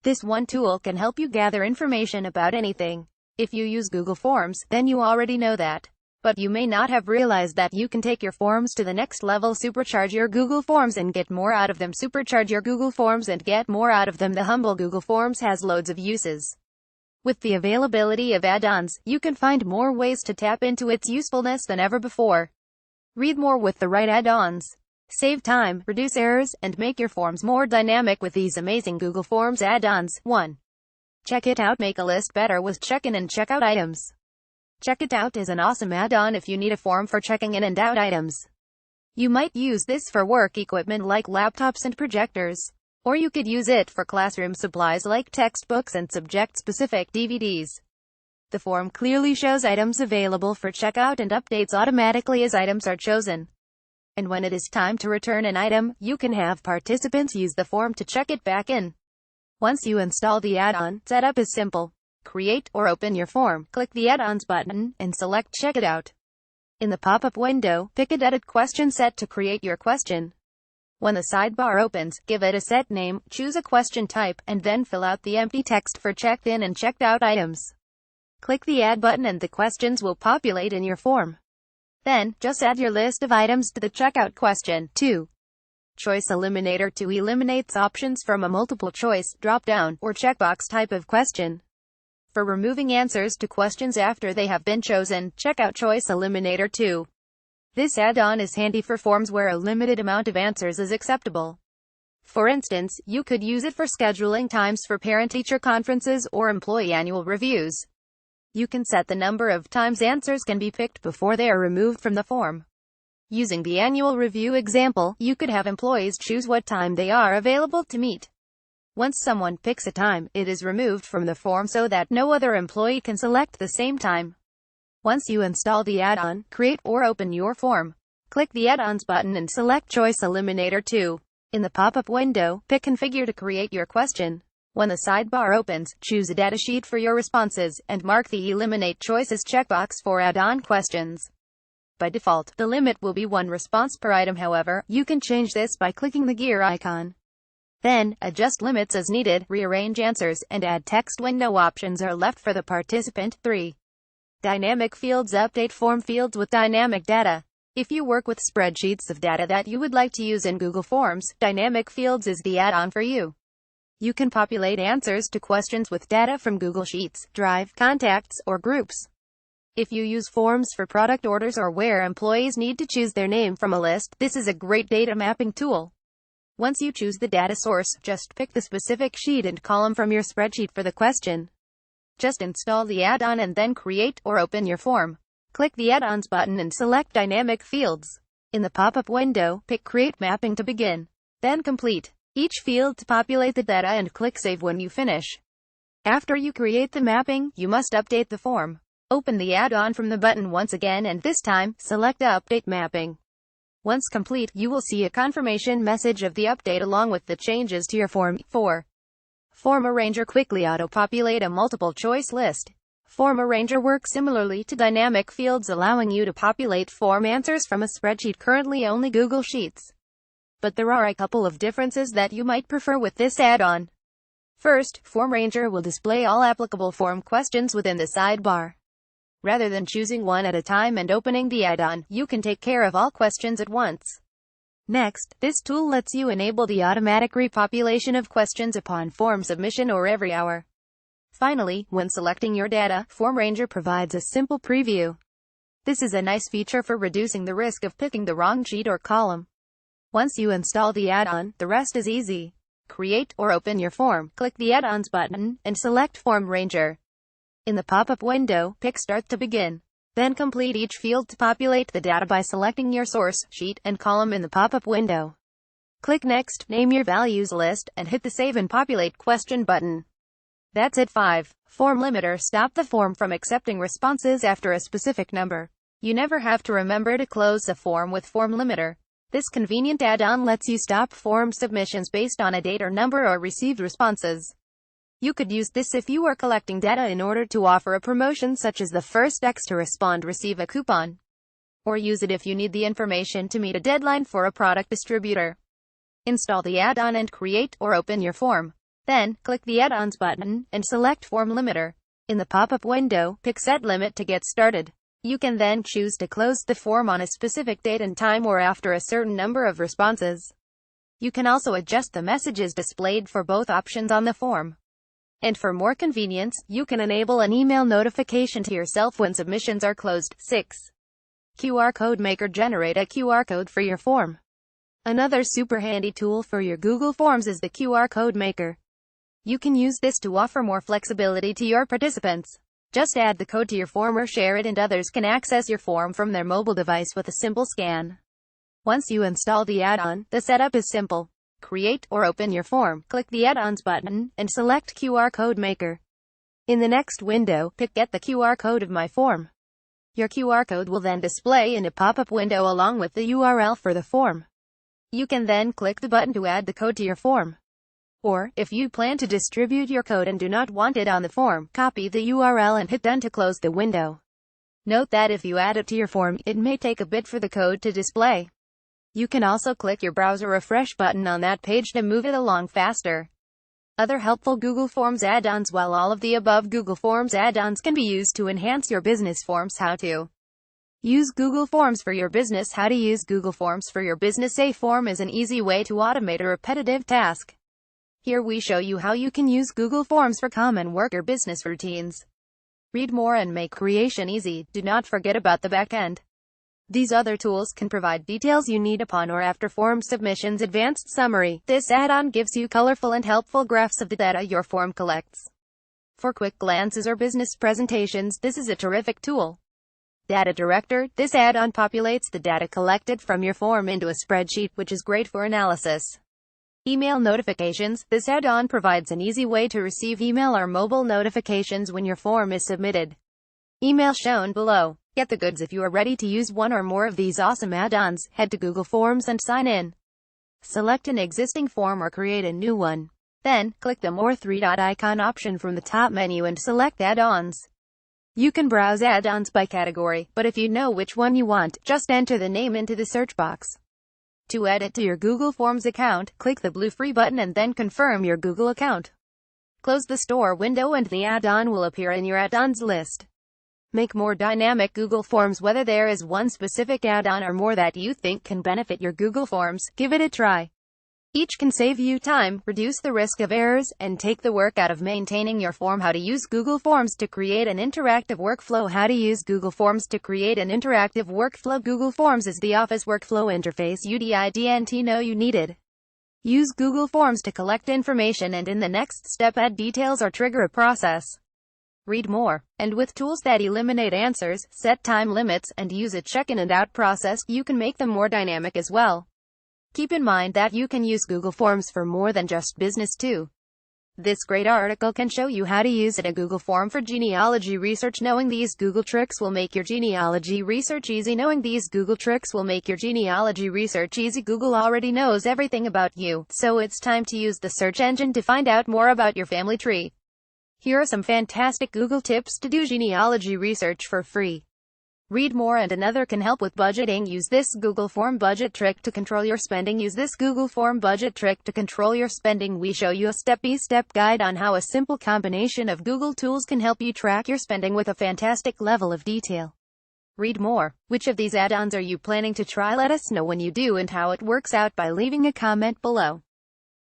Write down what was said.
This one tool can help you gather information about anything. If you use Google Forms, then you already know that. But you may not have realized that you can take your forms to the next level. Supercharge your Google Forms and get more out of them. Supercharge your Google Forms and get more out of them. The humble Google Forms has loads of uses. With the availability of add-ons, you can find more ways to tap into its usefulness than ever before. Read more with the right add-ons. Save time, reduce errors, and make your forms more dynamic with these amazing Google Forms add-ons. 1. Check it out. Make a list better with check-in and check-out items. Check It Out is an awesome add-on if you need a form for checking in and out items. You might use this for work equipment like laptops and projectors. Or you could use it for classroom supplies like textbooks and subject-specific DVDs. The form clearly shows items available for checkout and updates automatically as items are chosen. And when it is time to return an item, you can have participants use the form to check it back in. Once you install the add-on, setup is simple. Create or open your form, click the add-ons button, and select Check It Out. In the pop-up window, pick a edit question set to create your question. When the sidebar opens, give it a set name, choose a question type, and then fill out the empty text for checked in and checked out items. Click the Add button and the questions will populate in your form. Then, just add your list of items to the checkout question. 2. Choice Eliminator 2 eliminates options from a multiple choice, drop-down, or checkbox type of question. For removing answers to questions after they have been chosen, check out Choice Eliminator 2. This add-on is handy for forms where a limited amount of answers is acceptable. For instance, you could use it for scheduling times for parent-teacher conferences or employee annual reviews. You can set the number of times answers can be picked before they are removed from the form. Using the annual review example, you could have employees choose what time they are available to meet. Once someone picks a time, it is removed from the form so that no other employee can select the same time. Once you install the add-on, create or open your form. Click the add-ons button and select Choice Eliminator 2. In the pop-up window, pick Configure to create your question. When the sidebar opens, choose a datasheet for your responses, and mark the Eliminate Choices checkbox for add-on questions. By default, the limit will be 1 response per item. However, you can change this by clicking the gear icon. Then, adjust limits as needed, rearrange answers, and add text when no options are left for the participant. 3. Dynamic Fields update form fields with dynamic data. If you work with spreadsheets of data that you would like to use in Google Forms, Dynamic Fields is the add-on for you. You can populate answers to questions with data from Google Sheets, Drive, Contacts, or Groups. If you use forms for product orders or where employees need to choose their name from a list, this is a great data mapping tool. Once you choose the data source, just pick the specific sheet and column from your spreadsheet for the question. Just install the add-on and then create or open your form. Click the add-ons button and select Dynamic Fields. In the pop-up window, pick Create Mapping to begin. Then complete each field to populate the data and click Save when you finish. After you create the mapping, you must update the form. Open the add-on from the button once again and this time, select Update Mapping. Once complete, you will see a confirmation message of the update along with the changes to your form. 4. Form Arranger quickly auto-populate a multiple-choice list. Form Arranger works similarly to Dynamic Fields, allowing you to populate form answers from a spreadsheet, currently only Google Sheets. But there are a couple of differences that you might prefer with this add-on. First, Form Arranger will display all applicable form questions within the sidebar. Rather than choosing one at a time and opening the add-on, you can take care of all questions at once. Next, this tool lets you enable the automatic repopulation of questions upon form submission or every hour. Finally, when selecting your data, Form Arranger provides a simple preview. This is a nice feature for reducing the risk of picking the wrong sheet or column. Once you install the add-on, the rest is easy. Create or open your form, click the add-ons button, and select Form Arranger. In the pop-up window, pick Start to begin. Then complete each field to populate the data by selecting your source, sheet, and column in the pop-up window. Click Next, name your values list, and hit the Save and Populate Question button. That's it. 5. Form Limiter. Stop the form from accepting responses after a specific number. You never have to remember to close a form with Form Limiter. This convenient add-on lets you stop form submissions based on a date or number or received responses. You could use this if you are collecting data in order to offer a promotion such as the first X to respond receive a coupon. Or use it if you need the information to meet a deadline for a product distributor. Install the add-on and create or open your form. Then, click the Add-ons button, and select Form Limiter. In the pop-up window, pick Set Limit to get started. You can then choose to close the form on a specific date and time or after a certain number of responses. You can also adjust the messages displayed for both options on the form. And for more convenience, you can enable an email notification to yourself when submissions are closed. 6. QR Code Maker. Generate a QR code for your form. Another super handy tool for your Google Forms is the QR Code Maker. You can use this to offer more flexibility to your participants. Just add the code to your form or share it and others can access your form from their mobile device with a simple scan. Once you install the add-on, the setup is simple. Create or open your form, click the Add-ons button, and select QR Code Maker. In the next window, pick Get the QR code of my form. Your QR code will then display in a pop-up window along with the URL for the form. You can then click the button to add the code to your form. Or, if you plan to distribute your code and do not want it on the form, copy the URL and hit Done to close the window. Note that if you add it to your form, it may take a bit for the code to display. You can also click your browser refresh button on that page to move it along faster. Other helpful Google Forms add-ons. While all of the above Google Forms add-ons can be used to enhance your business forms, how to use Google Forms for your business. How to use Google Forms for your business. A form is an easy way to automate a repetitive task. Here we show you how you can use Google Forms for common work or business routines. Read more and make creation easy. Do not forget about the back end. These other tools can provide details you need upon or after form submissions. Advanced Summary. This add-on gives you colorful and helpful graphs of the data your form collects. For quick glances or business presentations, this is a terrific tool. Data Director. This add-on populates the data collected from your form into a spreadsheet, which is great for analysis. Email Notifications. This add-on provides an easy way to receive email or mobile notifications when your form is submitted. Email shown below. Get the goods. If you are ready to use one or more of these awesome add-ons, head to Google Forms and sign in. Select an existing form or create a new one. Then, click the More three-dot icon option from the top menu and select Add-ons. You can browse add-ons by category, but if you know which one you want, just enter the name into the search box. To add it to your Google Forms account, click the blue Free button and then confirm your Google account. Close the Store window and the add-on will appear in your add-ons list. Make more dynamic Google Forms. Whether there is one specific add-on or more that you think can benefit your Google Forms, give it a try. Each can save you time, reduce the risk of errors, and take the work out of maintaining your form. How to use Google Forms to create an interactive workflow. How to use Google Forms to create an interactive workflow. Google Forms is the Office workflow interface you didn't know you needed. Use Google Forms to collect information and in the next step add details or trigger a process. Read more. And with tools that eliminate answers, set time limits, and use a check-in and out process, you can make them more dynamic as well. Keep in mind that you can use Google Forms for more than just business too. This great article can show you how to use a Google form for genealogy research. Knowing these Google tricks will make your genealogy research easy. Knowing these Google tricks will make your genealogy research easy. Google already knows everything about you, so it's time to use the search engine to find out more about your family tree. Here are some fantastic Google tips to do genealogy research for free. Read more. And another can help with budgeting. Use this Google Form budget trick to control your spending. Use this Google Form budget trick to control your spending. We show you a step-by-step guide on how a simple combination of Google tools can help you track your spending with a fantastic level of detail. Read more. Which of these add-ons are you planning to try? Let us know when you do and how it works out by leaving a comment below.